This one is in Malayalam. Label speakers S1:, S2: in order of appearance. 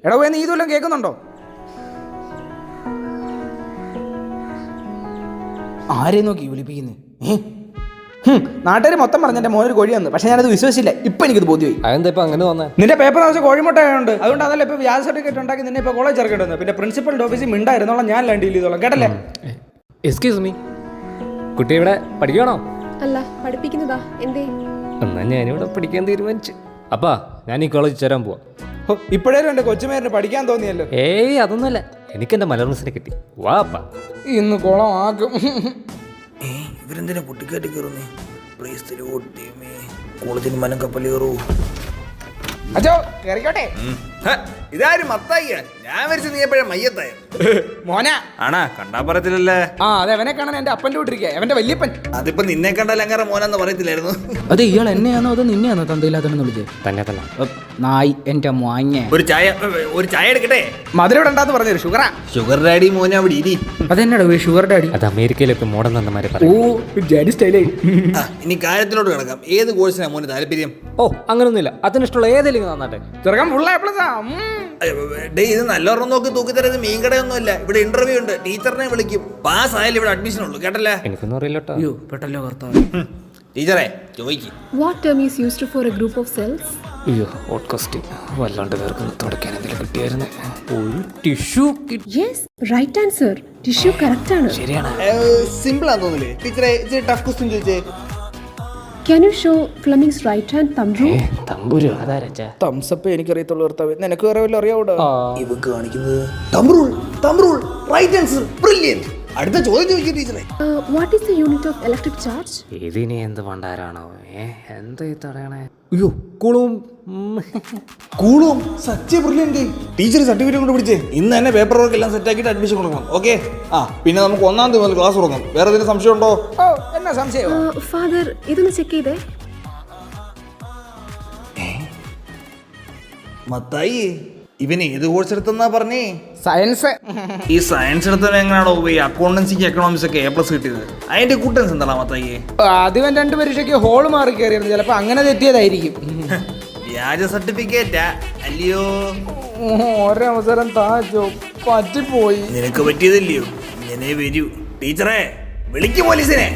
S1: എടാ പോയി നീ ഇതുവല്ലം കേൾക്കുന്നുണ്ടോ? ആരെയും നോക്കി വിളിപ്പിക്കുന്നത്? നാട്ടുകാർ മൊത്തം പറഞ്ഞ എൻ്റെ മോനൊരു കോഴി വന്നു, പക്ഷെ ഞാനത് വിശ്വസിച്ചില്ല. ഇപ്പം എനിക്കത് ബോധ്യമായി.
S2: അതെന്താ ഇപ്പം അങ്ങനെ വന്നേ?
S1: നിന്റെ പേപ്പർ ആവശ്യം കോഴിമുട്ട ആയതുകൊണ്ട്, അതുകൊണ്ട് അതല്ല ഇപ്പോൾ വ്യാജ സർട്ടിഫിക്കറ്റ് ഉണ്ടാക്കി നിന്നെ ഇപ്പോൾ കോളേജ് ചേർക്കേണ്ടത്. പിന്നെ പ്രിൻസിപ്പലിൻ്റെ ഓഫീസിൽ മിണ്ടായിരുന്നോളാം, ഞാൻ ഡീൽ ചെയ്തോളാം, കേട്ടല്ലേ?
S2: എക്സ്ക്യൂസ് മീ, കുട്ടി ഇവിടെ പഠിക്കണോ?
S3: അല്ല, പഠിപ്പിക്കുന്നതാ. എന്തേ?
S2: എന്നാ ഞാനിവിടെ പഠിക്കാൻ തീരുമാനിച്ചു. അപ്പാ ഞാൻ ഈ കോളേജിൽ ചേരാൻ പോവാ.
S1: ഇപ്പോഴേലും എൻ്റെ കൊച്ചുമേരിന് പഠിക്കാൻ തോന്നിയല്ലോ.
S2: ഏയ് അതൊന്നുമല്ല, എനിക്കെൻ്റെ മലയാളസിനെ കിട്ടി. വാപ്പാ
S1: ഇന്ന് കുളമാക്കും.
S4: ഇവരെന്തിനാ പൊട്ടിക്കാറ്റി കയറുന്നേ? കോളേജിന് മനം കപ്പൽ കയറൂ.
S1: അച്ഛോ കേറിക്കോട്ടെ.
S4: ഇതാരും മത്തായിയ? ഞാൻ വരച്ച് നീ എപ്പോഴാ മയ്യത്തായ
S1: മോന
S4: ആണാ? കണ്ടാ പറയത്തില്ലല്ലേ?
S1: ആ അതെ, അവനെ കാണാൻ എന്റെ അപ്പൻ്റെ വീട്ടിരിക്കുക, അവന്റെ വല്യപ്പൻ.
S4: അതിപ്പോ നിന്നെ കണ്ടാൽ അങ്ങനെ മോനെന്ന് പറയത്തില്ലായിരുന്നു.
S1: അത് ഇയാൾ എന്നെയാണോ അതോ നിന്നെയാണോ തന്തയില്ലാത്തതെന്ന് വിളിച്ചത്?
S2: തന്നെ തന്നെ
S1: നായി എന്റെ മോങ്ങ.
S4: ഒരു ചായ എടുക്കട്ടെ?
S1: മധുരം ഇടണ്ടാന്ന് പറഞ്ഞു. ഷുഗറാ?
S4: ഷുഗർ ഡാഡി മോനെ അവിടെ ഇരി.
S1: അതെന്നാടോ ഷുഗർ ഡാഡി?
S2: അത് അമേരിക്കയിലൊക്കെ മോഡൽ നന്നമാരെ
S1: ഓ ജാഡി സ്റ്റൈലായി.
S4: ഇനി കാര്യത്തിലോട്ട് കിടക്കാം. ഏത് കോഴ്സിനാ മോന് താല്പര്യം?
S2: ഓ അങ്ങനൊന്നുമില്ല, അതിനിഷ്ടമുള്ള ഏതെങ്കിലും നന്നാട്ടെ.
S1: ചെറുക്കാൻ ഫുൾ A+.
S4: ഇത് നല്ലോണം നോക്കി തൂക്കിത്തരുന്നത് മീൻ കടയൊന്നുമല്ല. ഇവിടെ ഇന്റർവ്യൂ ഉണ്ട്, ടീച്ചറിനെ വിളിക്കും. പാസ് ആയാലും ഇവിടെ അഡ്മിഷൻ ഉള്ളൂ, കേട്ടല്ലേ?
S2: എനിക്കൊന്നും അറിയില്ലട്ടോ.
S1: അയ്യോ പെട്ടല്ലോ കർത്താവ്.
S4: ടീച്ചറെ ചോദിക്കും.
S3: What term is used for a group of cells?
S2: അയ്യോ ഓട്ട്കാസ്റ്റ് വല്ലാണ്ട് പേർക്ക് തുടക്കാൻ എന്തെങ്കിലും കിട്ടിയായിരുന്നു. ഒരു tissue
S3: Yes, right answer. Tissue correct ആണ്.
S2: ശരിയാണ്.
S4: സിമ്പിൾ ആണെന്ന് തോന്നില്ലേ ടീച്ചറെ? ടഫ് ക്വസ്റ്റ്യൻ ചോദിച്ചേ.
S3: Can you show Fleming's right hand thumb rule?
S2: തമ്പുരു അതാരച്ച
S1: തംസപ്പ് എനിക്കറിയത്തുള്ളൂ കർത്താവ്. നിനക്ക് വേറെ വല്ല അറിയാവൂടാ?
S4: ഇവ കാണിക്കുന്നത് thumb rule right answer. Brilliant. അടുത്ത ചോദ്യം ചോദിക്കും ടീച്ചറെ.
S3: What is the unit of electric charge?
S2: ഇതിനി എന്ത് പണ്ടാരാണോ? എന്താ ഈ തടയണേ? അയ്യോ കൂളും
S4: കൂളും. സത്യ ബ്രില്യന്റ്. ടീച്ചർ സർട്ടിഫിക്കറ്റ് കൊണ്ട് പിടിച്ചേ. ഇന്ന് തന്നെ പേപ്പർ വർക്ക് എല്ലാം സെറ്റ് ആക്കിയിട്ട് അഡ്മിഷൻ കൊടുക്കണം. ഓക്കെ? പിന്നെ നമുക്ക് 1-ാം തീയതി മുതൽ ക്ലാസ് തുടങ്ങാം. വേറെ എന്തെങ്കിലും സംശയം ഉണ്ടോ?
S1: ഓ എന്നാ സംശയം?
S3: Father, ഇതൊന്ന് ചെക്ക് ചെയ്തേ.
S4: മത്തായി ഇവന് ഏത് കോഴ്സ് എടുത്തെന്നാ പറഞ്ഞേ?
S1: സയൻസ്.
S4: ഈ സയൻസ് എടുത്തവൻ എങ്ങനെയാണോ പോയി അക്കൗണ്ടൻസിക്ക് എക്കണോമിക്സ് ഒക്കെ A+ കിട്ടിയത്? അതിന്റെ കൂട്ടൻസ് എന്താ മത്തായി?
S1: ആദ്യം 2 പരീക്ഷയ്ക്ക് ഹോള് മാറി കയറിയിരുന്നു, ചിലപ്പോ അങ്ങനെ തെറ്റിയതായിരിക്കും.
S4: വ്യാജ സർട്ടിഫിക്കറ്റാ അല്ലയോ?
S1: ഒരവസരം താജോ പറ്റിപ്പോയി.
S4: നിനക്ക് പറ്റിയതല്ലയോ? ഇങ്ങനെ വരൂ. ടീച്ചറെ വിളിക്കും പോലീസിനെ.